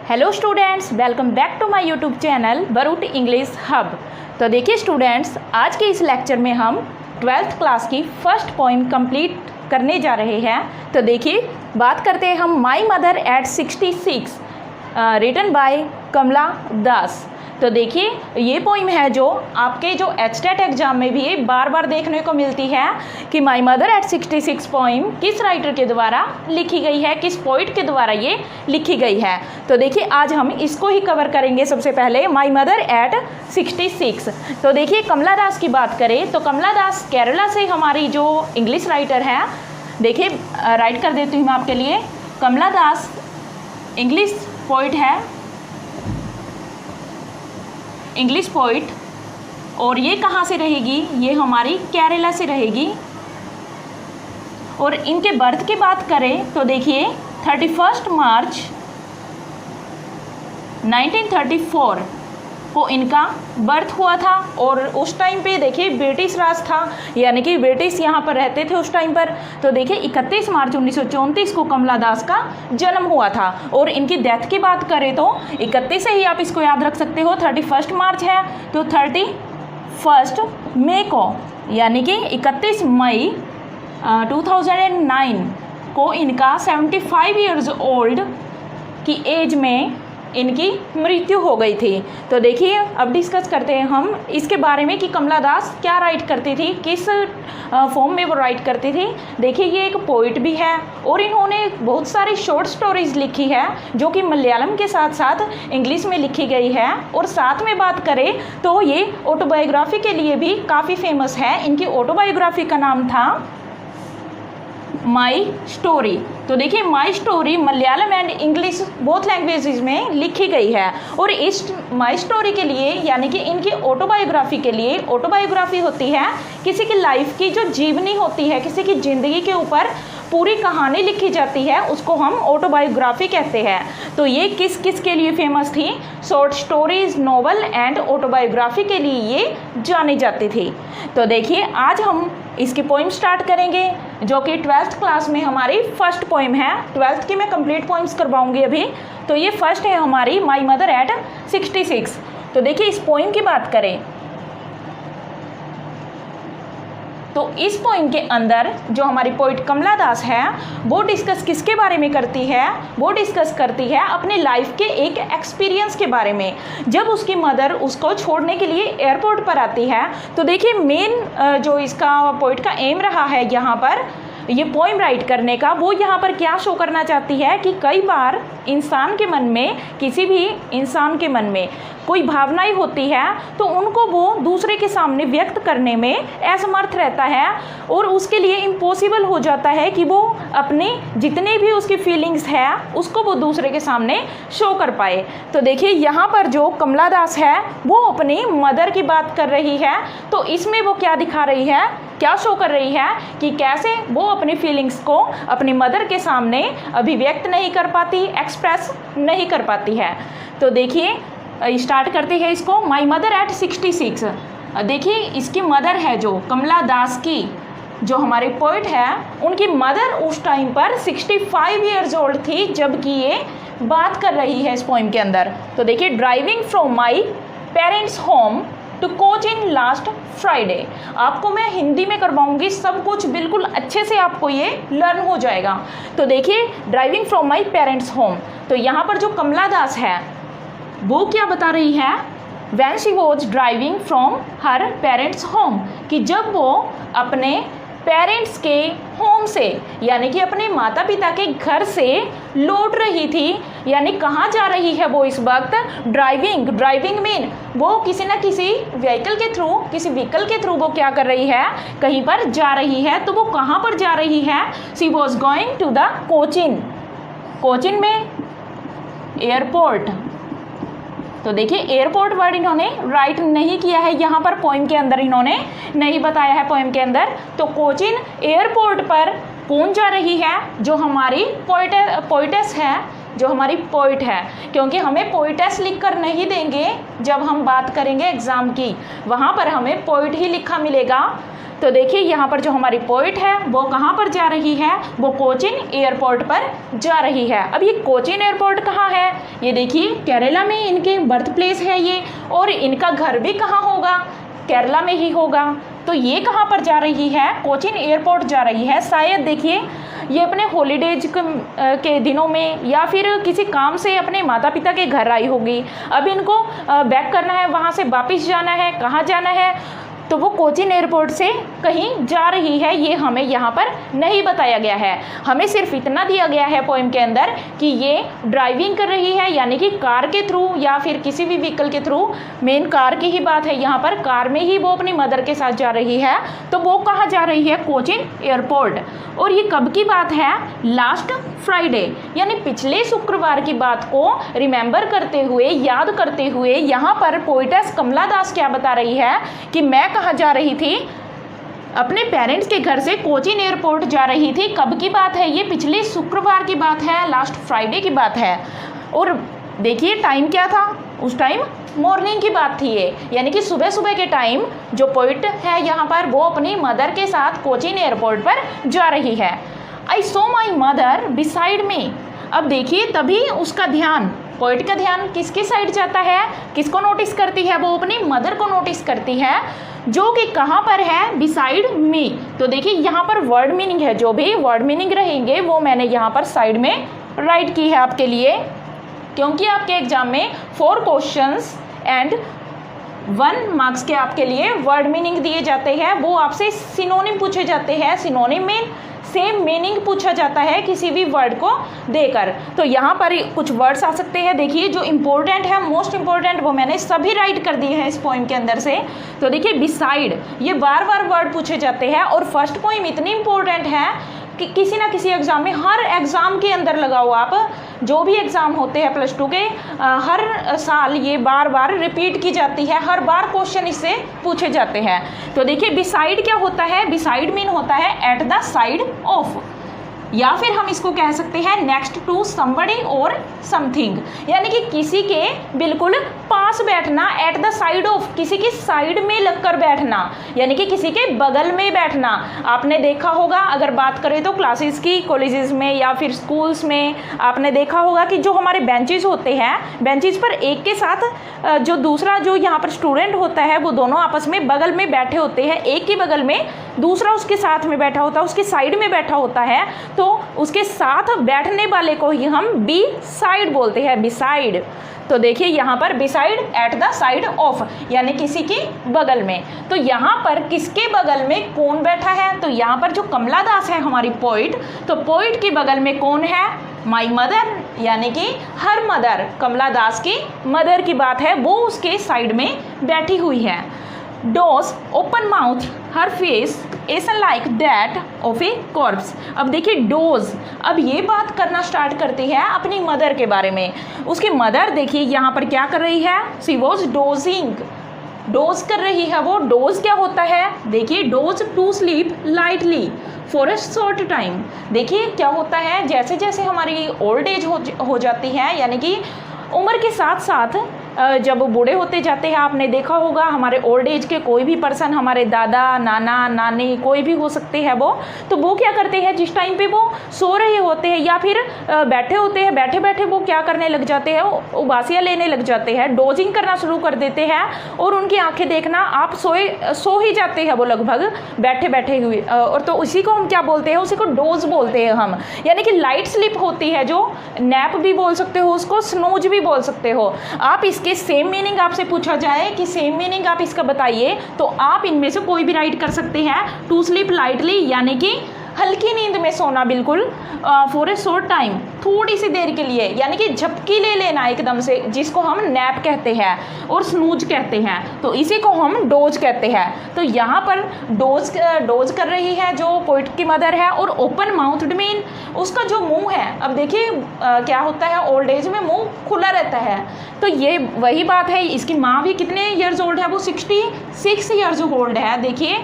Hello students, welcome back to my YouTube channel बरूट English hub. तो देखिए students, आज के इस लेक्चर में हम 12th क्लास की फर्स्ट पोइम कंप्लीट करने जा रहे हैं। तो देखिए बात करते हैं हम my mother at 66 written by Kamala Das. तो देखिए ये पोइम है जो आपके जो एचटेट एग्जाम में भी बार बार देखने को मिलती है कि माई मदर एट 66 पोइम किस राइटर के द्वारा लिखी गई है, किस पोइट के द्वारा ये लिखी गई है। तो देखिए आज हम इसको ही कवर करेंगे। सबसे पहले माई मदर एट 66। तो देखिए कमला दास की बात करें तो कमला दास केरला से हमारी जो इंग्लिश राइटर है, देखिए राइट कर देती हूँ मैं आपके लिए। कमला दास इंग्लिश पोइट है, इंग्लिश पोइट, और ये कहाँ से रहेगी? ये हमारी केरला से रहेगी। और इनके बर्थ की बात करें तो देखिए 31 मार्च 1934 को इनका बर्थ हुआ था। और उस टाइम पे देखिए ब्रिटिश राज था, यानी कि ब्रिटिश यहाँ पर रहते थे उस टाइम पर। तो देखिए 31 मार्च 1934 को कमला दास का जन्म हुआ था। और इनकी डेथ की बात करें तो 31 से ही आप इसको याद रख सकते हो। 31 मार्च है तो 31 मई को, यानी कि 31 मई 2009 को इनका 75 ईयर्स ओल्ड की एज में इनकी मृत्यु हो गई थी। तो देखिए अब डिस्कस करते हैं हम इसके बारे में कि कमला दास क्या राइट करती थी, किस फॉर्म में वो राइट करती थी। देखिए ये एक पोइट भी है और इन्होंने बहुत सारी शॉर्ट स्टोरीज लिखी है जो कि मलयालम के साथ साथ इंग्लिश में लिखी गई है। और साथ में बात करें तो ये ऑटोबायोग्राफी के लिए भी काफ़ी फेमस है। इनकी ऑटोबायोग्राफी का नाम था माई स्टोरी। तो देखिए my story Malayalam and English both languages में लिखी गई है। और इस माई स्टोरी के लिए, यानी कि इनकी ऑटोबायोग्राफी के लिए, ऑटोबायोग्राफी होती है किसी की लाइफ की जो जीवनी होती है, किसी की ज़िंदगी के ऊपर पूरी कहानी लिखी जाती है, उसको हम ऑटोबायोग्राफी कहते हैं। तो ये किस किस के लिए फेमस थी? Short stories, novel and autobiography के लिए ये जानी जाती थी। तो देखिए आज हम इसकी पोइम स्टार्ट करेंगे जो कि 12th क्लास में हमारी फर्स्ट पोइम है। 12th की मैं कंप्लीट पोइम्स करवाऊंगी अभी। तो ये फर्स्ट है हमारी माई मदर एट 66। तो देखिए इस पोइम की बात करें तो इस पोइम के अंदर जो हमारी पोइट कमला दास है वो डिस्कस किसके बारे में करती है? वो डिस्कस करती है अपने लाइफ के एक एक्सपीरियंस के बारे में। जब उसकी मदर उसको छोड़ने के लिए एयरपोर्ट पर आती है तो देखिए मेन जो इसका पोइट का एम रहा है यहाँ पर ये पोइम राइट करने का, वो यहाँ पर क्या शो करना चाहती है कि कई बार इंसान के मन में, किसी भी इंसान के मन में कोई भावनाएं होती है तो उनको वो दूसरे के सामने व्यक्त करने में असमर्थ रहता है और उसके लिए इम्पॉसिबल हो जाता है कि वो अपने जितने भी उसकी फीलिंग्स है उसको वो दूसरे के सामने शो कर पाए। तो देखिए यहाँ पर जो कमला दास है वो अपनी मदर की बात कर रही है। तो इसमें वो क्या दिखा रही है, क्या शो कर रही है कि कैसे वो अपनी फीलिंग्स को अपनी मदर के सामने अभिव्यक्त नहीं कर पाती, एक्सप्रेस नहीं कर पाती है। तो देखिए स्टार्ट करते हैं इसको। माई मदर एट 66। देखिए इसकी मदर है जो कमला दास की, जो हमारे पोइट है, उनकी मदर उस टाइम पर 65 ईयर्स ओल्ड थी जबकि ये बात कर रही है इस पोइम के अंदर। तो देखिए driving from my parents home to Cochin last Friday. आपको मैं हिंदी में करवाऊंगी, सब कुछ बिल्कुल अच्छे से आपको ये लर्न हो जाएगा। तो देखिए driving from my parents home, तो यहाँ पर जो कमला दास है वो क्या बता रही है? When she was driving from her parents home, कि जब वो अपने पेरेंट्स के होम से, यानी कि अपने माता पिता के घर से लौट रही थी, यानी कहाँ जा रही है वो इस वक्त? ड्राइविंग। ड्राइविंग मीन वो किसी न किसी व्हीकल के थ्रू, किसी व्हीकल के थ्रू वो क्या कर रही है? कहीं पर जा रही है। तो वो कहाँ पर जा रही है? She was going to the Cochin. Cochin में एयरपोर्ट। तो देखिए एयरपोर्ट वर्ड इन्होंने राइट नहीं किया है यहाँ पर, पोइम के अंदर इन्होंने नहीं बताया है पोइम के अंदर। तो कोचिन एयरपोर्ट पर कौन जा रही है? जो हमारी पोइटेस है जो हमारी पोइट है, क्योंकि हमें पोइटेस लिख कर नहीं देंगे जब हम बात करेंगे एग्ज़ाम की, वहाँ पर हमें पोइट ही लिखा मिलेगा। तो देखिए यहाँ पर जो हमारी पोइट है वो कहाँ पर जा रही है, वो कोचीन एयरपोर्ट पर जा रही है। अब ये कोचीन एयरपोर्ट कहाँ है, ये देखिए केरला में इनके बर्थ प्लेस है ये, और इनका घर भी कहाँ होगा, केरला में ही होगा। तो ये कहाँ पर जा रही है, कोचीन एयरपोर्ट जा रही है। शायद देखिए ये अपने हॉलीडेज के दिनों में या फिर किसी काम से अपने माता पिता के घर आई होगी, अब इनको बैक करना है, वहाँ से वापस जाना है, कहाँ जाना है, तो वो कोचीन एयरपोर्ट से कहीं जा रही है। ये हमें यहाँ पर नहीं बताया गया है, हमें सिर्फ इतना दिया गया है पोएम के अंदर कि ये ड्राइविंग कर रही है, यानी कि कार के थ्रू या फिर किसी भी व्हीकल के थ्रू, मेन कार की ही बात है यहाँ पर, कार में ही वो अपनी मदर के साथ जा रही है। तो वो कहाँ जा रही है, कोचीन एयरपोर्ट। और ये कब की बात है, लास्ट फ्राइडे, यानी पिछले शुक्रवार की बात को रिमेंबर करते हुए, याद करते हुए यहाँ पर पोइटेस कमला दास क्या बता रही है कि मैं कहाँ जा रही थी, अपने पेरेंट्स के घर से कोचीन एयरपोर्ट जा रही थी। कब की बात है, ये पिछले शुक्रवार की बात है, लास्ट फ्राइडे की बात है। और देखिए टाइम क्या था, उस टाइम मॉर्निंग की बात थी ये, यानी कि सुबह सुबह के टाइम जो पोइट है यहाँ पर वो अपनी मदर के साथ कोचीन एयरपोर्ट पर जा रही है। आई सो माई मदर बिसाइड मी। अब देखिए तभी उसका ध्यान, पोइट का ध्यान किसके साइड जाता है, किसको नोटिस करती है, वो अपनी मदर को नोटिस करती है, जो कि कहाँ पर है, बिसाइड मी। तो देखिए यहाँ पर वर्ड मीनिंग है, जो भी वर्ड मीनिंग रहेंगे वो मैंने यहाँ पर साइड में राइट की है आपके लिए, क्योंकि आपके एग्जाम में 4 क्वेश्चंस एंड 1 मार्क्स के आपके लिए वर्ड मीनिंग दिए जाते हैं। वो आपसे सिनोनिम पूछे जाते हैं, सिनोनिम में सेम मीनिंग पूछा जाता है किसी भी वर्ड को देकर। तो यहाँ पर कुछ वर्ड्स आ सकते हैं, देखिए जो इम्पोर्टेंट है, मोस्ट इम्पोर्टेंट, वो मैंने सभी राइट कर दिए हैं इस पोइम के अंदर से। तो देखिए बिसाइड, ये बार बार वर्ड पूछे जाते हैं, और फर्स्ट पोइम इतनी इम्पोर्टेंट है कि किसी ना किसी एग्ज़ाम में, हर एग्ज़ाम के अंदर लगाओ आप, जो भी एग्ज़ाम होते हैं +2 के, हर साल ये बार बार रिपीट की जाती है, हर बार क्वेश्चन इससे पूछे जाते हैं। तो देखिए बिसाइड क्या होता है, बिसाइड मीन होता है एट द साइड ऑफ, या फिर हम इसको कह सकते हैं नेक्स्ट टू समबडी और समथिंग, यानी कि किसी के बिल्कुल पास बैठना, एट द साइड ऑफ, किसी की साइड में लगकर बैठना, यानी कि किसी के बगल में बैठना। आपने देखा होगा, अगर बात करें तो क्लासेस की, कॉलेजेस में या फिर स्कूल्स में आपने देखा होगा कि जो हमारे बेंचेस होते हैं, बेंचेस पर एक के साथ जो दूसरा जो यहाँ पर स्टूडेंट होता है वो दोनों आपस में बगल में बैठे होते हैं, एक के बगल में दूसरा उसके साथ में बैठा होता है, उसके साइड में बैठा होता है, तो उसके साथ बैठने वाले को ही हम बी साइड बोलते हैं, बिसाइड। तो देखिए यहाँ पर beside at the side of, यानी किसी की बगल में। तो यहाँ पर किसके बगल में कौन बैठा है, तो यहाँ पर जो कमला दास है हमारी पोइट, तो पोइट के बगल में कौन है, माई मदर, यानी कि हर मदर, कमला दास की मदर की बात है, वो उसके साइड में बैठी हुई है। डोज ओपन माउथ हर फेस ऐसा like that of a corps. अब देखिए डोज, अब ये बात करना स्टार्ट करती है अपनी मदर के बारे में। उसकी मदर देखिए यहाँ पर क्या कर रही है, सी वॉज डोजिंग, डोज कर रही है वो। डोज क्या होता है, देखिए doze to sleep lightly for a short time. देखिए क्या होता है, जैसे जैसे हमारी ओल्ड एज हो जाती है, यानी कि उम्र के साथ साथ जब बूढ़े होते जाते हैं, आपने देखा होगा हमारे ओल्ड एज के कोई भी पर्सन, हमारे दादा नाना नानी कोई भी हो सकते हैं वो, तो वो क्या करते हैं, जिस टाइम पे वो सो रहे होते हैं या फिर बैठे होते हैं, बैठे बैठे वो क्या करने लग जाते हैं, उबासियाँ लेने लग जाते हैं, डोजिंग करना शुरू कर देते हैं, और उनकी आंखें देखना आप सो ही जाते हैं वो लगभग बैठे बैठे हुए। और तो उसी को हम क्या बोलते हैं, उसी को डोज बोलते हैं हम, यानी कि लाइट स्लिप होती है, जो नैप भी बोल सकते हो उसको, स्नूज भी बोल सकते हो आप। इसके सेम मीनिंग आपसे पूछा जाए कि सेम मीनिंग आप इसका बताइए, तो आप इनमें से कोई भी राइट कर सकते हैं। टू स्लीप लाइटली, यानी कि हल्की नींद में सोना, बिल्कुल, फॉर ए शॉर्ट टाइम, थोड़ी सी देर के लिए, यानी कि झपकी ले लेना एकदम से, जिसको हम नैप कहते हैं और स्नूज कहते हैं, तो इसी को हम डोज कहते हैं। तो यहाँ पर डोज कर रही है जो पोइट की मदर है। और ओपन माउथड मीन उसका जो मुंह है, अब देखिए क्या होता है, ओल्ड एज में मुंह खुला रहता है, तो ये वही बात है। इसकी माँ भी कितने ईयर्स ओल्ड है, वो 66 ईयर्स ओल्ड है। देखिए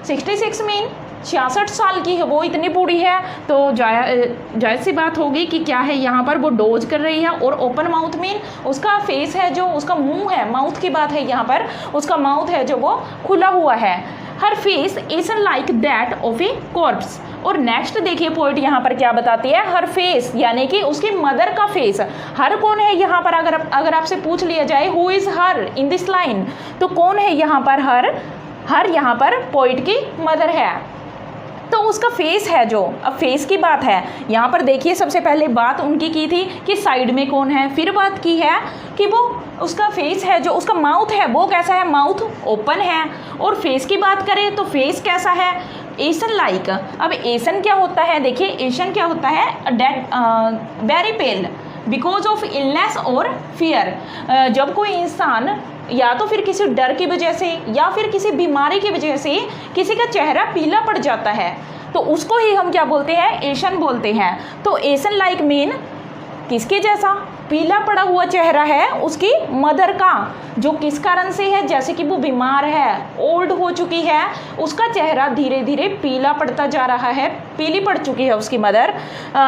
66 मीन 66 साल की है वो, इतनी बूढ़ी है, तो जायज़ सी बात होगी कि क्या है यहाँ पर वो डोज कर रही है। और ओपन माउथ मीन उसका फेस है जो, उसका मुंह है, माउथ की बात है यहाँ पर, उसका माउथ है जो वो खुला हुआ है। Her face is like that of a corpse. और नेक्स्ट देखिए पॉइंट यहाँ पर क्या बताती है, हर फेस यानी कि उसकी मदर का फेस। हर कौन है यहाँ पर, अगर आपसे पूछ लिया जाए who is her in this line, तो कौन है यहाँ पर हर यहाँ पर पोइट की मदर है, तो उसका फेस है जो। अब फेस की बात है यहाँ पर देखिए, सबसे पहले बात उनकी की थी कि साइड में कौन है, फिर बात की है कि वो उसका फेस है जो, उसका माउथ है वो कैसा है, माउथ ओपन है। और फेस की बात करें तो फेस कैसा है, एशन लाइक। अब एशन क्या होता है, देखिए एशन क्या होता है, dead very pail because of illness और फियर। जब कोई इंसान या तो फिर किसी डर की वजह से या फिर किसी बीमारी की वजह से किसी का चेहरा पीला पड़ जाता है, तो उसको ही हम क्या बोलते हैं, एशन बोलते हैं। तो एशन लाइक मीन किसके जैसा, पीला पड़ा हुआ चेहरा है उसकी मदर का, जो किस कारण से है, जैसे कि वो बीमार है, ओल्ड हो चुकी है, उसका चेहरा धीरे धीरे पीला पड़ता जा रहा है, पीली पड़ चुकी है उसकी mother.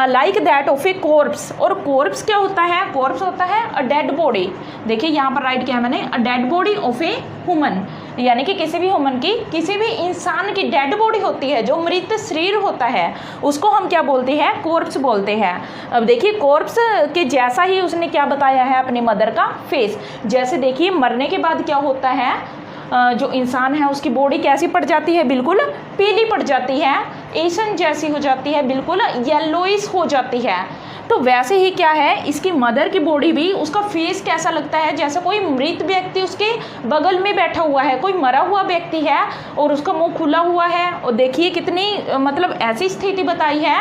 Like that of a corpse. और कॉर्प्स क्या होता है, कॉर्प्स होता है अ डेड बॉडी। देखिए यहाँ पर राइट किया मैंने, a dead body of a human, यानी कि किसी भी ह्यूमन की, किसी भी इंसान की डेड बॉडी होती है, जो मृत शरीर होता है, उसको हम क्या बोलते हैं, कॉर्प्स बोलते हैं। अब देखिए कॉर्प्स के जैसा ही उसने क्या बताया है, अपनी मदर का फेस। जैसे देखिए मरने के बाद क्या होता है, जो इंसान है उसकी बॉडी कैसी पड़ जाती है, बिल्कुल पीली पड़ जाती है, एशन जैसी हो जाती है, बिल्कुल येलोइश हो जाती है। तो वैसे ही क्या है, इसकी मदर की बॉडी भी, उसका फेस कैसा लगता है, जैसे कोई मृत व्यक्ति उसके बगल में बैठा हुआ है, कोई मरा हुआ व्यक्ति है और उसका मुंह खुला हुआ है। और देखिए कितनी मतलब ऐसी स्थिति बताई है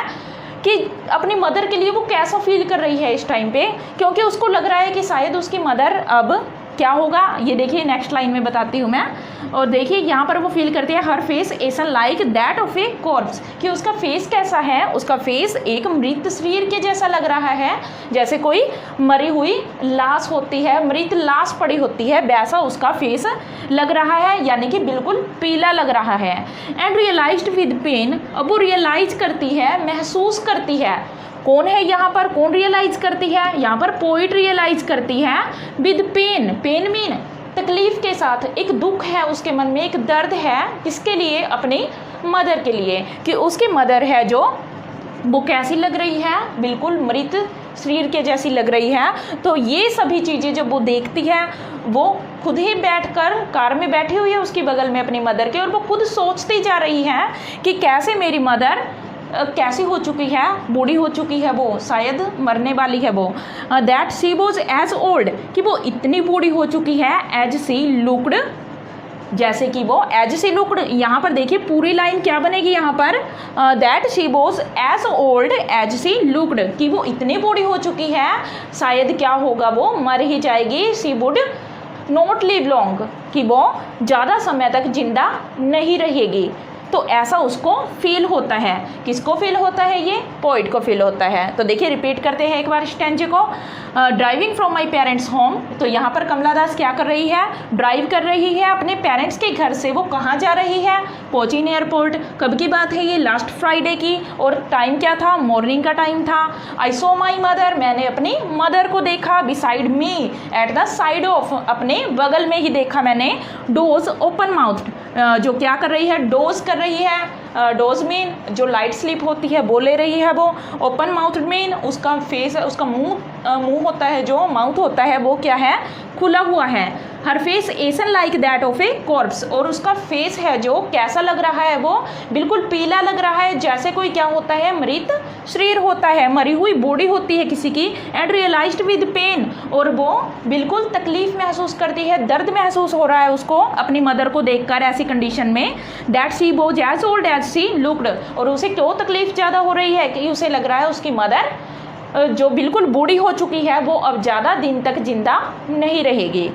कि अपनी मदर के लिए वो कैसा फील कर रही है इस टाइम पे, क्योंकि उसको लग रहा है कि शायद उसकी मदर अब क्या होगा, ये देखिए नेक्स्ट लाइन में बताती हूँ मैं। और देखिए यहाँ पर वो फील करती है, her face ashen like that of a corpse, कि उसका फेस कैसा है, उसका फेस एक मृत शरीर के जैसा लग रहा है, जैसे कोई मरी हुई लाश होती है, मृत लाश पड़ी होती है, वैसा उसका फेस लग रहा है, यानी कि बिल्कुल पीला लग रहा है। एंड रियलाइज्ड विद पेन, अब वो रियलाइज करती है, महसूस करती है। कौन है यहाँ पर, कौन रियलाइज करती है, यहाँ पर पोइट रियलाइज करती है विद पेन। पेन मीन तकलीफ के साथ, एक दुख है उसके मन में, एक दर्द है, किसके लिए, अपनी मदर के लिए, कि उसकी मदर है जो वो कैसी लग रही है, बिल्कुल मृत शरीर के जैसी लग रही है। तो ये सभी चीज़ें जब वो देखती है, वो खुद ही बैठकर कार में बैठी हुई है उसकी बगल में अपनी मदर के, और वो खुद सोचती जा रही है कि कैसे मेरी मदर कैसी हो चुकी है, बूढ़ी हो चुकी है, वो शायद मरने वाली है वो। That she was as old, कि वो इतनी बूढ़ी हो चुकी है, एज सी लुक्ड, जैसे कि वो एज सी लुक्ड। यहाँ पर देखिए पूरी लाइन क्या बनेगी यहाँ पर, that she was as old as she looked, कि वो इतनी बूढ़ी हो चुकी है, शायद क्या होगा, वो मर ही जाएगी। She would not live long, कि वो ज़्यादा समय तक जिंदा नहीं रहेगी। तो ऐसा उसको फील होता है, किसको फील होता है, ये पोइट को फील होता है। तो देखिए रिपीट करते हैं एक बार स्टैंजे को। Driving from my parents home, तो यहाँ पर कमला दास क्या कर रही है, ड्राइव कर रही है अपने पेरेंट्स के घर से। वो कहाँ जा रही है, कोचीन एयरपोर्ट। कब की बात है ये, लास्ट फ्राइडे की, और टाइम क्या था, मॉर्निंग का टाइम था। आई सो माई मदर, मैंने अपनी मदर को देखा, beside me, at the side of, अपने बगल में ही देखा मैंने। डोज ओपन माउथ, जो क्या कर रही है, डोज कर रही है। डोज मीन जो लाइट स्लीप होती है वो ले रही है वो। ओपन माउथ मीन उसका फेस, उसका मुंह होता है, जो माउथ होता है वो क्या है, खुला हुआ है। Her face ashen like that of a corpse, और उसका फेस है जो कैसा लग रहा है, वो बिल्कुल पीला लग रहा है, जैसे कोई क्या होता है, मृत शरीर होता है, मरी हुई बॉडी होती है किसी की। एंड रियलाइज्ड विद पेन, और वो बिल्कुल तकलीफ महसूस करती है, दर्द महसूस हो रहा है उसको अपनी मदर को देखकर ऐसी कंडीशन में। That she was as old as she looked, और उसे क्यों तकलीफ ज़्यादा हो रही है, कि उसे लग रहा है उसकी मदर जो बिल्कुल बूढ़ी हो चुकी है, वो अब ज़्यादा दिन तक जिंदा नहीं रहेगी।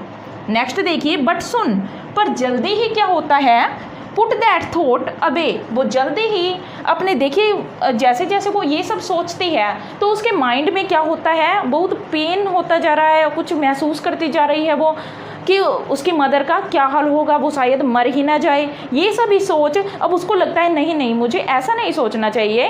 नेक्स्ट देखिए, बट सुन, पर जल्दी ही क्या होता है, पुट दैट थॉट अबे, वो जल्दी ही अपने, देखिए जैसे जैसे वो ये सब सोचती है तो उसके माइंड में क्या होता है, बहुत पेन होता जा रहा है, कुछ महसूस करती जा रही है वो, कि उसकी मदर का क्या हाल होगा, वो शायद मर ही ना जाए। ये सभी सोच अब उसको लगता है नहीं नहीं, मुझे ऐसा नहीं सोचना चाहिए,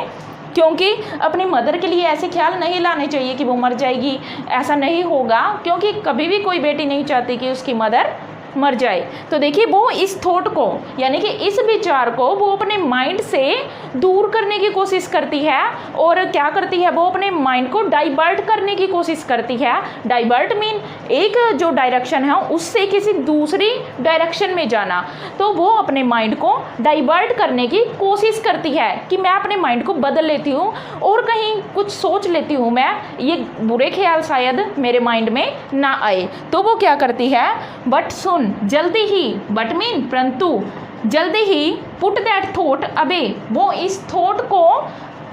क्योंकि अपनी मदर के लिए ऐसे ख्याल नहीं लाने चाहिए कि वो मर जाएगी। ऐसा नहीं होगा, क्योंकि कभी भी कोई बेटी नहीं चाहती कि उसकी मदर मर जाए। तो देखिए वो इस थॉट को, यानी कि इस विचार को वो अपने माइंड से दूर करने की कोशिश करती है। और क्या करती है, वो अपने माइंड को डाइवर्ट करने की कोशिश करती है। डाइवर्ट मीन एक जो डायरेक्शन है उससे किसी दूसरी डायरेक्शन में जाना। तो वो अपने माइंड को डाइवर्ट करने की कोशिश करती है कि मैं अपने माइंड को बदल लेती हूँ और कहीं कुछ सोच लेती हूँ मैं, ये बुरे ख्याल शायद मेरे माइंड में ना आए। तो वो क्या करती है, बट सुन, जल्दी ही, बट मीन परंतु, जल्दी ही पुट दैट थॉट अवे, वो इस थॉट को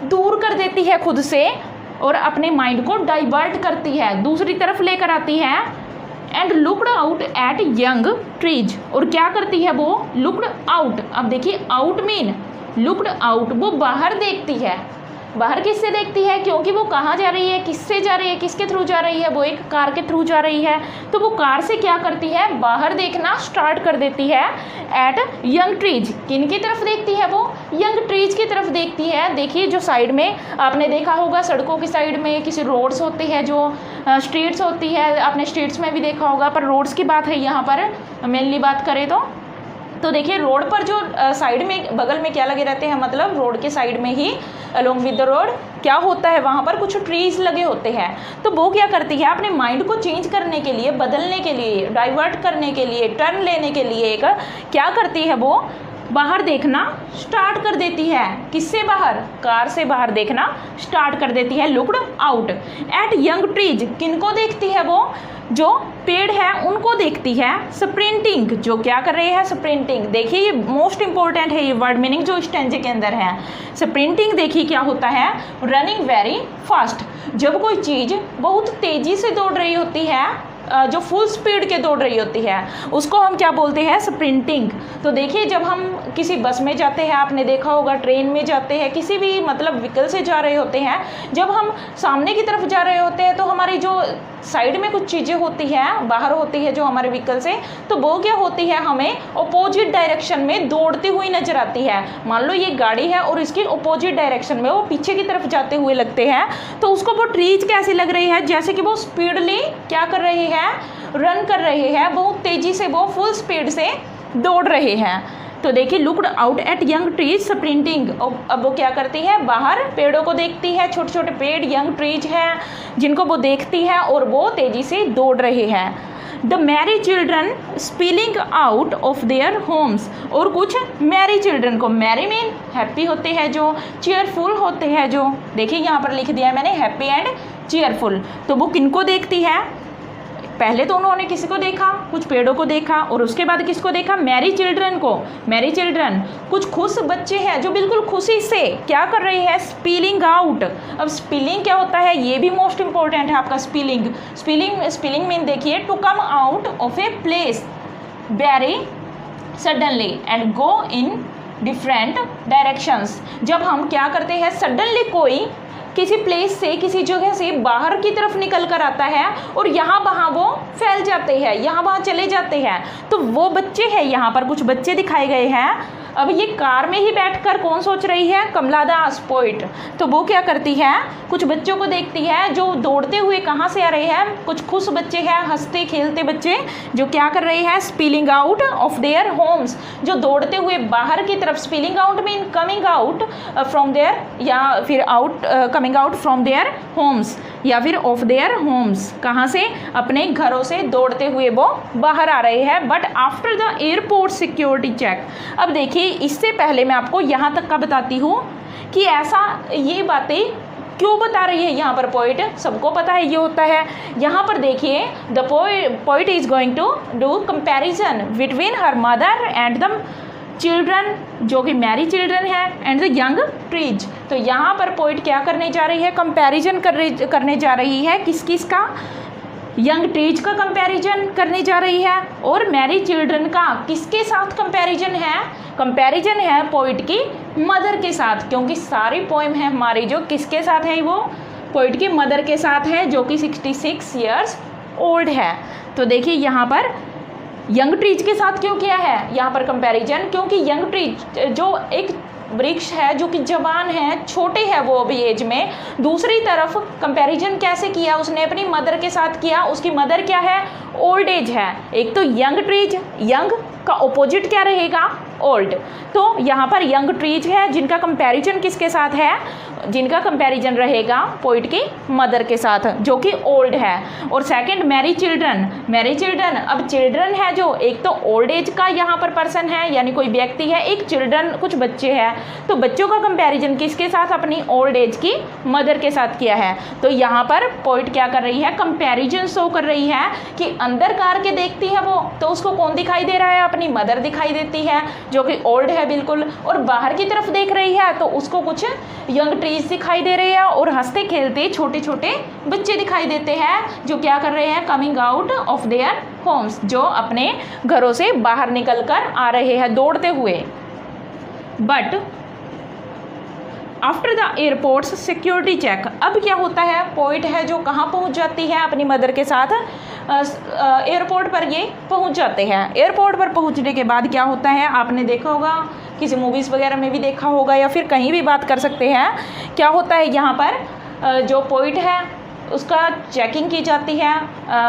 दूर कर देती है खुद से और अपने माइंड को डाइवर्ट करती है, दूसरी तरफ लेकर आती है। And looked out at young trees, और क्या करती है वो, लुक्ड आउट। अब देखिए आउट मीन लुक्ड आउट, वो बाहर देखती है। बाहर किससे देखती है, क्योंकि वो कहाँ जा रही है, किससे जा रही है, किसके थ्रू जा रही है, वो एक कार के थ्रू जा रही है। तो वो कार से क्या करती है, बाहर देखना स्टार्ट कर देती है। एट यंग ट्रीज, किन की तरफ देखती है वो, यंग ट्रीज की तरफ देखती है। देखिए जो साइड में आपने देखा होगा, सड़कों की साइड में किसी रोड्स होती है, जो स्ट्रीट्स होती है, आपने स्ट्रीट्स में भी देखा होगा, पर रोड्स की बात है यहाँ पर मेनली बात करें तो देखिए रोड पर जो साइड में बगल में क्या लगे रहते हैं, मतलब रोड के साइड में ही अलोंग विद द रोड क्या होता है, वहाँ पर कुछ ट्रीज लगे होते हैं। तो वो क्या करती है, अपने माइंड को चेंज करने के लिए, बदलने के लिए, डाइवर्ट करने के लिए, टर्न लेने के लिए एक क्या करती है, वो बाहर देखना स्टार्ट कर देती है। किससे बाहर, कार से बाहर देखना स्टार्ट कर देती है। Looked out at young trees, किनको देखती है वो, जो पेड़ है उनको देखती है। स्प्रिंटिंग, जो क्या कर रहे हैं, स्प्रिंटिंग। देखिए ये मोस्ट इंपॉर्टेंट है, ये वर्ड मीनिंग जो स्टेंजे के अंदर है। स्प्रिंटिंग देखिए क्या होता है, रनिंग वेरी फास्ट, जब कोई चीज़ बहुत तेज़ी से दौड़ रही होती है, जो फुल स्पीड के दौड़ रही होती है, उसको हम क्या बोलते हैं, स्प्रिंटिंग। तो देखिए जब हम किसी बस में जाते हैं, आपने देखा होगा, ट्रेन में जाते हैं, किसी भी मतलब व्हीकल से जा रहे होते हैं, जब हम सामने की तरफ जा रहे होते हैं तो हमारी जो साइड में कुछ चीज़ें होती हैं, बाहर होती है जो हमारे व्हीकल से, तो वो क्या होती है, हमें अपोजिट डायरेक्शन में दौड़ती हुई नजर आती है। मान लो ये गाड़ी है और इसकी अपोजिट डायरेक्शन में वो पीछे की तरफ जाते हुए लगते हैं, तो उसको वो ट्रीज कैसी लग रही है, जैसे कि वो स्पीडली क्या कर रहे हैं, रन कर रहे हैं, बहुत तेजी से वो फुल स्पीड से दौड़ रहे हैं। तो देखिए looked out at young trees sprinting, अब वो क्या करती है, बाहर पेड़ों को देखती है, छोटे छोटे पेड़ यंग ट्रीज हैं जिनको वो देखती है और वो तेजी से दौड़ रहे हैं। The Mary children spilling out of their Holmes, और कुछ मैरी चिल्ड्रन को, मैरी मीन हैप्पी होते हैं जो, चीयरफुल होते हैं जो, देखिए यहाँ पर लिख दिया है मैंने हैप्पी एंड चीयरफुल। तो वो किनको देखती है, पहले तो उन्होंने किसी को देखा, कुछ पेड़ों को देखा, और उसके बाद किसको देखा, मैरी चिल्ड्रन को। मैरी चिल्ड्रन कुछ खुश बच्चे हैं जो बिल्कुल खुशी से क्या कर रहे हैं, स्पीलिंग आउट। अब स्पीलिंग क्या होता है, ये भी मोस्ट इंपॉर्टेंट है आपका, स्पीलिंग। स्पीलिंग मीन देखिए to come out of a place very suddenly and go in different directions. जब हम क्या करते हैं, सडनली कोई किसी प्लेस से, किसी जगह से बाहर की तरफ निकल कर आता है और यहाँ वहाँ वो फैल जाते हैं, यहाँ वहाँ चले जाते हैं, तो वो बच्चे हैं, यहाँ पर कुछ बच्चे दिखाए गए हैं। अब ये कार में ही बैठकर कौन सोच रही है, कमला दास पोइट। तो वो क्या करती है, कुछ बच्चों को देखती है जो दौड़ते हुए कहाँ से आ रहे हैं, कुछ खुश बच्चे हैं, हंसते खेलते बच्चे जो क्या कर रहे हैं, spilling out of their homes, जो दौड़ते हुए बाहर की तरफ। Spilling out mean coming out from there, या फिर out coming out from their homes, या फिर ऑफ देयर होम्स, कहाँ से, अपने घरों से दौड़ते हुए वो बाहर आ रहे हैं। But after the airport security check, अब देखिए इससे पहले मैं आपको यहाँ तक का बताती हूँ कि ऐसा ये बातें क्यों बता रही है यहाँ पर पोइट, सबको पता है ये होता है। यहाँ पर देखिए the poet is going to do comparison between her mother and the children, जो कि मैरी चिल्ड्रन है, एंड द यंग ट्रीज। तो यहाँ पर पोइट क्या करने जा रही है, कंपैरिजन करने जा रही है, किस किस का, यंग ट्रीज का कंपैरिजन करने जा रही है, और मैरी चिल्ड्रन का किसके साथ कंपैरिजन है, कंपैरिजन है पोइट की मदर के साथ, क्योंकि सारी पोएम है हमारी जो किसके साथ है, वो पोइट की मदर के साथ है जो कि 66 ईयर्स ओल्ड है। तो देखिए यहाँ पर यंग ट्रीज के साथ क्यों किया है यहाँ पर कंपैरिजन, क्योंकि यंग ट्रीज जो एक वृक्ष है जो कि जवान है, छोटे है वो अभी एज में, दूसरी तरफ कंपैरिजन कैसे किया उसने अपनी मदर के साथ किया, उसकी मदर क्या है, ओल्ड एज है। एक तो यंग ट्रीज, यंग का ऑपोजिट क्या रहेगा, ओल्ड, तो यहाँ पर यंग ट्रीज है जिनका कंपैरिजन किसके साथ है, जिनका कंपैरिजन रहेगा पोइट की मदर के साथ जो कि ओल्ड है। और second Mary children, Mary children, अब चिल्ड्रन है जो एक तो ओल्ड एज का यहाँ पर पर्सन है यानी कोई व्यक्ति है, एक चिल्ड्रन कुछ बच्चे हैं, तो बच्चों का कंपैरिजन किसके साथ, अपनी ओल्ड एज की मदर के साथ किया है। तो यहाँ पर पोइट क्या कर रही है, कंपैरिजन शो कर रही है कि अंदर कार के देखती है वो तो उसको कौन दिखाई दे रहा है, अपनी मदर दिखाई देती है जो कि ओल्ड है बिल्कुल, और बाहर की तरफ देख रही है तो उसको कुछ यंग ट्रीज दिखाई दे रहे हैं और हंसते खेलते छोटे छोटे बच्चे दिखाई देते हैं जो क्या कर रहे हैं, coming out of their homes, जो अपने घरों से बाहर निकल कर आ रहे हैं दौड़ते हुए। But after the airport security check, अब क्या होता है, पोइट है जो कहाँ पहुँच जाती है अपनी मदर के साथ, एयरपोर्ट पर ये पहुँच जाते हैं। एयरपोर्ट पर पहुँचने के बाद क्या होता है, आपने देखा होगा, किसी मूवीज़ वगैरह में भी देखा होगा या फिर कहीं भी बात कर सकते हैं, क्या होता है यहाँ पर जो पोइट है उसका चेकिंग की जाती है,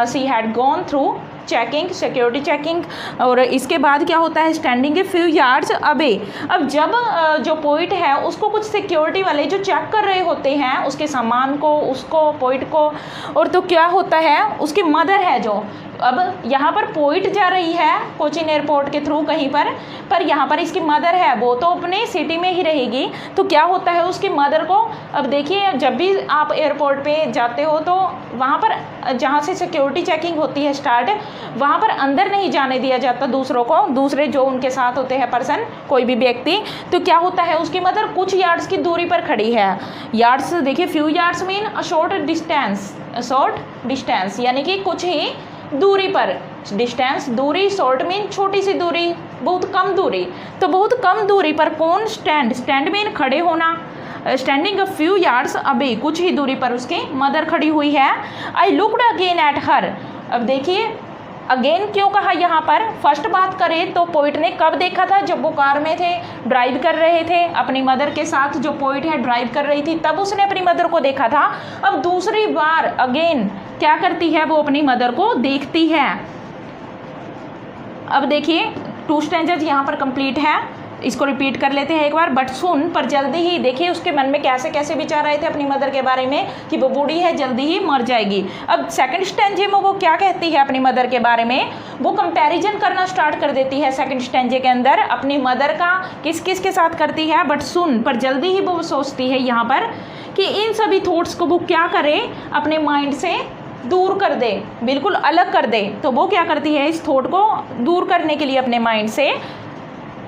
she had gone through checking, security checking, और इसके बाद क्या होता है, standing a few yards away. अब जब जो पोइट है उसको कुछ सिक्योरिटी वाले जो चेक कर रहे होते हैं उसके सामान को, उसको, पोइट को, और तो क्या होता है, उसकी मदर है जो, अब यहाँ पर पोइट जा रही है कोचीन एयरपोर्ट के थ्रू कहीं पर यहाँ पर इसकी मदर है वो तो अपने सिटी में ही रहेगी, तो क्या होता है उसकी मदर को, अब देखिए जब भी आप एयरपोर्ट पे जाते हो तो वहाँ पर जहाँ से सिक्योरिटी चेकिंग होती है स्टार्ट, वहाँ पर अंदर नहीं जाने दिया जाता दूसरों को, दूसरे जो उनके साथ होते हैं पर्सन, कोई भी व्यक्ति, तो क्या होता है उसकी मदर कुछ यार्ड्स की दूरी पर खड़ी है। यार्ड्स देखिए, few yards mean a short distance यानी कि कुछ ही दूरी पर, डिस्टेंस दूरी, शॉर्ट मीन छोटी सी दूरी, बहुत कम दूरी, तो बहुत कम दूरी पर कौन, स्टैंड मीन खड़े होना, standing a few yards away, कुछ ही दूरी पर उसकी मदर खड़ी हुई है। I looked again at her, अब देखिए अगेन क्यों कहा यहाँ पर, फर्स्ट बात करें तो पोइट ने कब देखा था, जब वो कार में थे, ड्राइव कर रहे थे अपनी मदर के साथ, जो पोइट है ड्राइव कर रही थी तब उसने अपनी मदर को देखा था। अब दूसरी बार अगेन क्या करती है, वो अपनी मदर को देखती है। अब देखिए 2 स्टैंजर्स यहाँ पर कंप्लीट है, इसको रिपीट कर लेते हैं एक बार। बट सुन, पर जल्दी ही, देखिए उसके मन में कैसे कैसे विचार आए थे अपनी मदर के बारे में कि वो बूढ़ी है, जल्दी ही मर जाएगी। अब सेकंड स्टैंजे में वो क्या कहती है अपनी मदर के बारे में, वो कंपैरिजन करना स्टार्ट कर देती है सेकंड स्टैंजे के अंदर अपनी मदर का किस किस के साथ करती है। बट सुन, पर जल्दी ही वो सोचती है यहाँ पर कि इन सभी थॉट्स को वो क्या करे, अपने माइंड से दूर कर दे, बिल्कुल अलग कर दे। तो वो क्या करती है, इस थॉट को दूर करने के लिए अपने माइंड से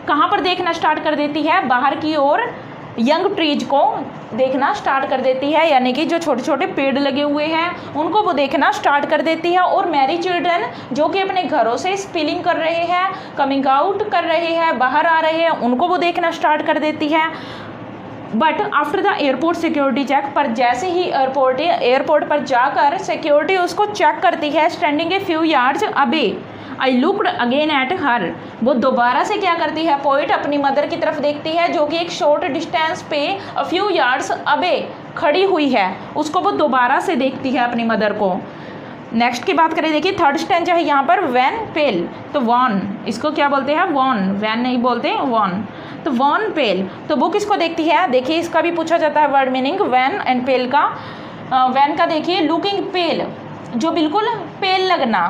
कहाँ पर देखना स्टार्ट कर देती है, बाहर की ओर यंग ट्रीज को देखना स्टार्ट कर देती है, यानी कि जो छोटे छोटे पेड़ लगे हुए हैं उनको वो देखना स्टार्ट कर देती है। और मैरी चिल्ड्रन जो कि अपने घरों से स्पिलिंग कर रहे हैं, कमिंग आउट कर रहे हैं, बाहर आ रहे हैं, उनको वो देखना स्टार्ट कर देती है। But after the airport security check, पर जैसे ही एयरपोर्ट पर जाकर सिक्योरिटी उसको चेक करती है, standing a few yards away, I looked again at her, वो दोबारा से क्या करती है, पोइट अपनी मदर की तरफ देखती है जो कि एक शॉर्ट डिस्टेंस पे अ फ्यू यार्ड्स अवे खड़ी हुई है, उसको वो दोबारा से देखती है अपनी मदर को। नेक्स्ट की बात करें, देखिए थर्ड स्टैंजा है यहाँ पर, वैन पेल, तो वॉन, इसको क्या बोलते हैं, वॉन, वैन नहीं बोलते, वॉन, तो वॉन पेल, तो वो किसको देखती है, देखिए इसका भी पूछा जाता है word meaning wan and pale का। वैन का देखिए लुकिंग पेल, जो बिल्कुल पेल लगना,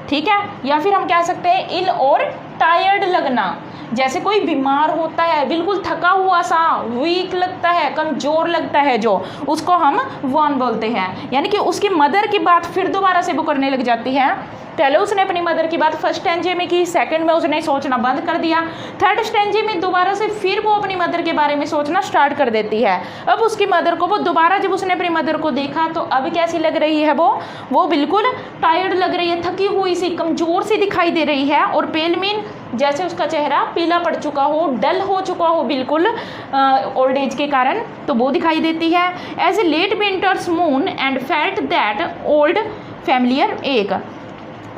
ठीक है, या फिर हम कह सकते हैं इल और टायर्ड लगना, जैसे कोई बीमार होता है, बिल्कुल थका हुआ सा, वीक लगता है, कमज़ोर लगता है, जो उसको हम वॉन बोलते हैं। यानी कि उसकी मदर की बात फिर दोबारा से वो करने लग जाती है। पहले उसने अपनी मदर की बात फर्स्ट स्टैंजे में की, सेकंड में उसने सोचना बंद कर दिया, थर्ड स्टैंजे में दोबारा से फिर वो अपनी मदर के बारे में सोचना स्टार्ट कर देती है। अब उसकी मदर को वो दोबारा, जब उसने अपनी मदर को देखा तो अब कैसी लग रही है, वो बिल्कुल टायर्ड लग रही है, थकी हुई सी, कमज़ोर सी दिखाई दे रही है। और पेल मीन जैसे उसका चेहरा पीला पड़ चुका हो, डल हो चुका हो बिल्कुल ओल्ड एज के कारण, तो वो दिखाई देती है। As a late winter's moon and felt that old familiar ache,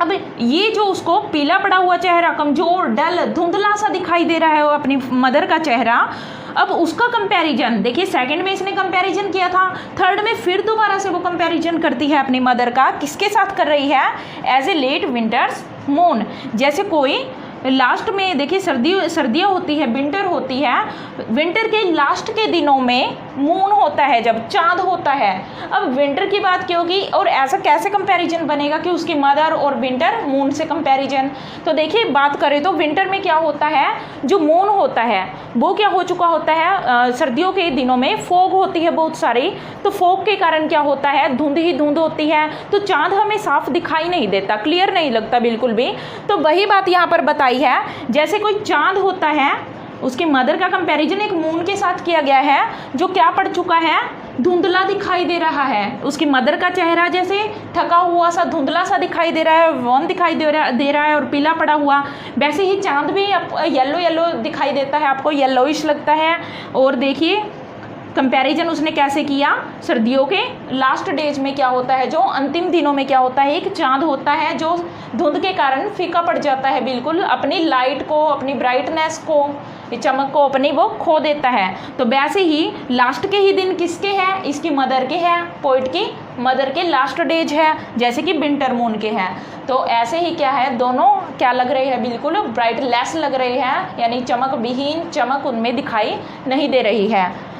अब ये जो उसको पीला पड़ा हुआ चेहरा, कमज़ोर, डल, धुंधला सा दिखाई दे रहा है वो अपनी मदर का चेहरा, अब उसका कंपैरिजन देखिए, सेकंड में इसने कंपैरिजन किया था, थर्ड में फिर दोबारा से वो कंपैरिजन करती है अपनी मदर का, किसके साथ कर रही है? As a late winter's moon. जैसे कोई लास्ट में देखिए सर्दियाँ होती है, विंटर होती है, विंटर के लास्ट के दिनों में मून होता है, जब चांद होता है। अब विंटर की बात क्यों की, और ऐसा कैसे कंपैरिजन बनेगा कि उसकी मदर और विंटर मून से कंपैरिजन? तो देखिए बात करें तो विंटर में क्या होता है, जो मून होता है वो क्या हो चुका होता है, सर्दियों के दिनों में फॉग होती है बहुत सारी, तो फॉग के कारण क्या होता है, धुंध ही धुंध होती है, तो चांद हमें साफ दिखाई नहीं देता, क्लियर नहीं लगता बिल्कुल भी। तो वही बात यहाँ पर बताई है, जैसे कोई चांद होता है, उसकी मदर का कंपैरिजन एक मून के साथ किया गया है, जो क्या पड़ चुका है, धुंधला दिखाई दे रहा है। उसकी मदर का चेहरा जैसे थका हुआ सा, धुंधला सा दिखाई दे रहा है, वॉन दिखाई दे रहा है और पीला पड़ा हुआ, वैसे ही चांद भी येलो येलो दिखाई देता है, आपको येलोइश लगता है। और देखिए कंपैरिजन उसने कैसे किया, सर्दियों के लास्ट डेज में क्या होता है, जो अंतिम दिनों में क्या होता है, एक चांद होता है जो धुंध के कारण फीका पड़ जाता है, बिल्कुल अपनी लाइट को, अपनी ब्राइटनेस को, चमक को अपनी वो खो देता है। तो वैसे ही लास्ट के ही दिन किसके हैं, इसकी मदर के हैं, पोइट की मदर के लास्ट डेज है, जैसे कि विंटर मून के हैं। तो ऐसे ही क्या है, दोनों क्या लग रहे हैं, बिल्कुल ब्राइटलेस लग रहे हैं, यानी चमक विहीन चमक उनमें दिखाई नहीं दे रही है।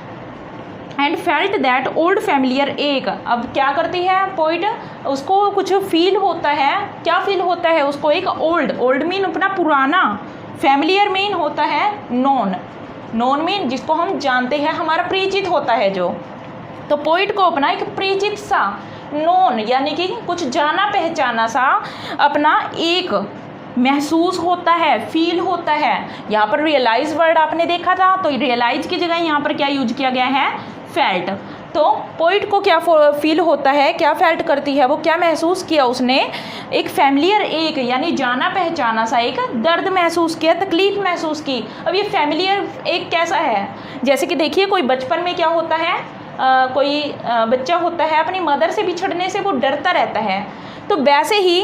And felt that old familiar ache, अब क्या करती है पोइट, उसको कुछ फील होता है, क्या फील होता है उसको, एक ओल्ड मीन अपना पुराना, फैमिलियर मीन होता है नॉन मीन जिसको हम जानते हैं, हमारा परिचित होता है जो। तो पोइट को अपना एक परिचित सा नॉन, यानी कि कुछ जाना पहचाना सा अपना एक महसूस होता है, फील होता है। यहाँ पर रियलाइज वर्ड आपने देखा था, तो रियलाइज की जगह यहाँ पर क्या यूज किया गया है, फेल्ट। तो पोइट को क्या फील होता है, क्या फेल्ट करती है वो, क्या महसूस किया उसने, एक फैमिलियर एक, यानी जाना पहचाना सा एक दर्द महसूस किया, तकलीफ महसूस की। अब ये फैमिलियर एक कैसा है, जैसे कि देखिए कोई बचपन में क्या होता है, कोई बच्चा होता है अपनी मदर से बिछड़ने से वो डरता रहता है, तो वैसे ही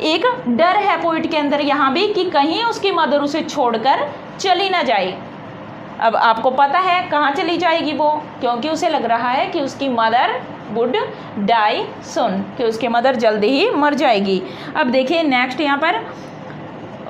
एक डर है पोइट के अंदर यहाँ भी कि कहीं उसकी मदर उसे छोड़कर चली ना जाए। अब आपको पता है कहाँ चली जाएगी वो, क्योंकि उसे लग रहा है कि उसकी मदर वुड डाई सुन, कि उसकी मदर जल्दी ही मर जाएगी। अब देखिए नेक्स्ट यहाँ पर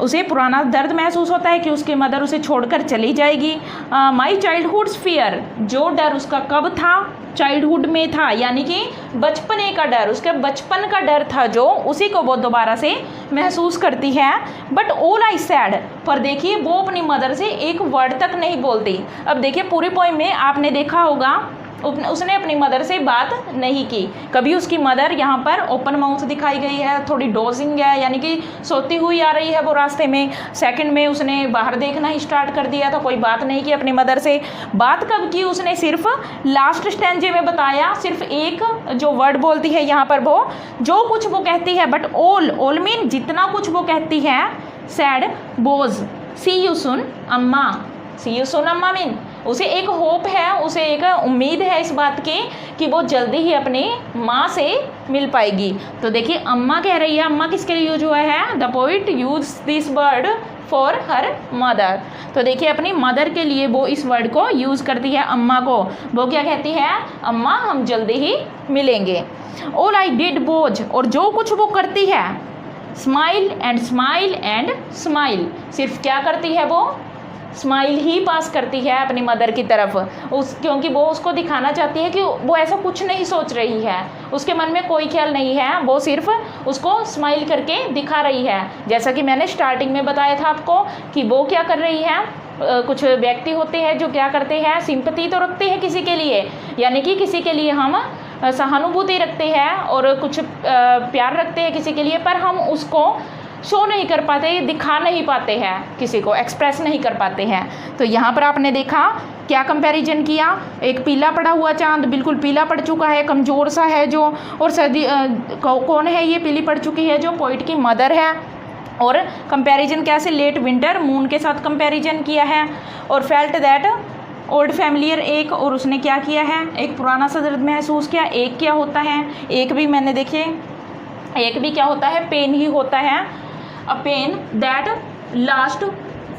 उसे पुराना दर्द महसूस होता है कि उसकी मदर उसे छोड़कर चली जाएगी। माई चाइल्डहुड्स फियर, जो डर उसका कब था, चाइल्डहुड में था, यानी कि बचपने का डर, उसके बचपन का डर था जो, उसी को वो दोबारा से महसूस करती है। बट ऑल आई सैड, पर देखिए वो अपनी मदर से एक वर्ड तक नहीं बोलती। अब देखिए पूरी पोएम में आपने देखा होगा उसने अपनी मदर से बात नहीं की कभी। उसकी मदर यहाँ पर ओपन माउथ दिखाई गई है, थोड़ी डोजिंग है, यानी कि सोती हुई आ रही है वो रास्ते में। सेकंड में उसने बाहर देखना ही स्टार्ट कर दिया था, कोई बात नहीं की अपनी मदर से। बात कब की उसने, सिर्फ लास्ट स्टैंजे में बताया, सिर्फ एक जो वर्ड बोलती है यहाँ पर वो, जो कुछ वो कहती है। बट ऑल मीन जितना कुछ वो कहती है, सैड बोझ, सी यू सुन अम्मा, सी यू सुन अम्मा मीन उसे एक होप है, उसे एक उम्मीद है इस बात की कि वो जल्दी ही अपनी माँ से मिल पाएगी। तो देखिए अम्मा कह रही है, अम्मा किसके लिए यूज हुआ है, the poet use this word for her mother. तो देखिए अपनी मदर के लिए वो इस वर्ड को यूज़ करती है, अम्मा को। वो क्या कहती है, अम्मा हम जल्दी ही मिलेंगे। ऑल आई डिड बोझ, और जो कुछ वो करती है, smile and smile and smile, सिर्फ क्या करती है वो, स्माइल ही पास करती है अपनी मदर की तरफ, क्योंकि वो उसको दिखाना चाहती है कि वो ऐसा कुछ नहीं सोच रही है, उसके मन में कोई ख्याल नहीं है, वो सिर्फ उसको स्माइल करके दिखा रही है। जैसा कि मैंने स्टार्टिंग में बताया था आपको कि वो क्या कर रही है, कुछ व्यक्ति होते हैं जो क्या करते हैं, सिंपैथी तो रखते हैं किसी के लिए, यानी कि किसी के लिए हम सहानुभूति रखते हैं और कुछ प्यार रखते हैं किसी के लिए, पर हम उसको शो नहीं कर पाते, दिखा नहीं पाते हैं, किसी को एक्सप्रेस नहीं कर पाते हैं। तो यहाँ पर आपने देखा क्या कंपैरिजन किया, एक पीला पड़ा हुआ चांद, बिल्कुल पीला पड़ चुका है, कमज़ोर सा है जो, और सर्दी कौन है ये पीली पड़ चुकी है, जो पोइट की मदर है। और कंपैरिजन कैसे, लेट विंटर मून के साथ कंपैरिजन किया है। और फेल्ट दैट ओल्ड फैमिलियर एक, और उसने क्या किया है, एक पुराना सा दर्द महसूस किया। एक क्या होता है, एक भी मैंने देखे एक भी क्या होता है, पेन ही होता है। A pain that last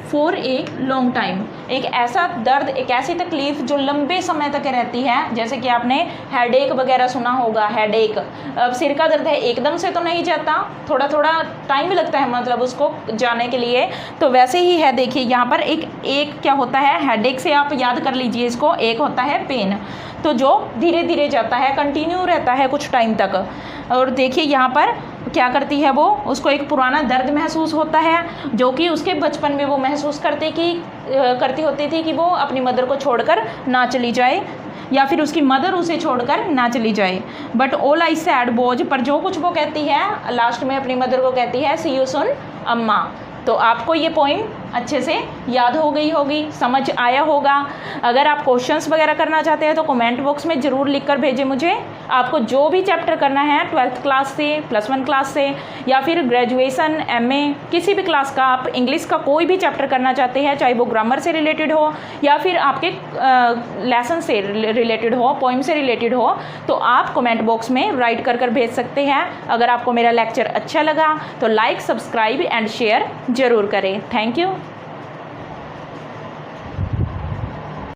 for a long time, एक ऐसा दर्द, एक ऐसी तकलीफ़ जो लंबे समय तक रहती है। जैसे कि आपने हेडेक वगैरह सुना होगा, हेडेक, अब सिर का दर्द है, एकदम से तो नहीं जाता, थोड़ा थोड़ा टाइम लगता है मतलब उसको जाने के लिए। तो वैसे ही है, देखिए यहाँ पर एक क्या होता है, हेडेक से आप याद कर लीजिए इसको, एक होता है पेन, तो जो धीरे धीरे जाता है, कंटिन्यू रहता है कुछ टाइम तक। और देखिए यहाँ पर क्या करती है वो, उसको एक पुराना दर्द महसूस होता है, जो कि उसके बचपन में वो महसूस करती होती थी कि वो अपनी मदर को छोड़कर ना चली जाए, या फिर उसकी मदर उसे छोड़कर ना चली जाए। बट ऑल आई सैड बोझ, पर जो कुछ वो कहती है लास्ट में अपनी मदर को कहती है, सी यू सुन अम्मा। तो आपको ये पोइम अच्छे से याद हो गई होगी, समझ आया होगा। अगर आप क्वेश्चंस वगैरह करना चाहते हैं तो कमेंट बॉक्स में ज़रूर लिख कर भेजें मुझे। आपको जो भी चैप्टर करना है 12th क्लास से, +1 क्लास से, या फिर ग्रेजुएशन, MA, किसी भी क्लास का, आप इंग्लिश का कोई भी चैप्टर करना चाहते हैं, चाहे वो ग्रामर से रिलेटेड हो या फिर आपके लेसन से रिलेटेड हो, पोइम से रिलेटेड हो, तो आप कमेंट बॉक्स में राइट कर भेज सकते हैं। अगर आपको मेरा लेक्चर अच्छा लगा तो लाइक, सब्सक्राइब एंड शेयर ज़रूर करें। Thank you.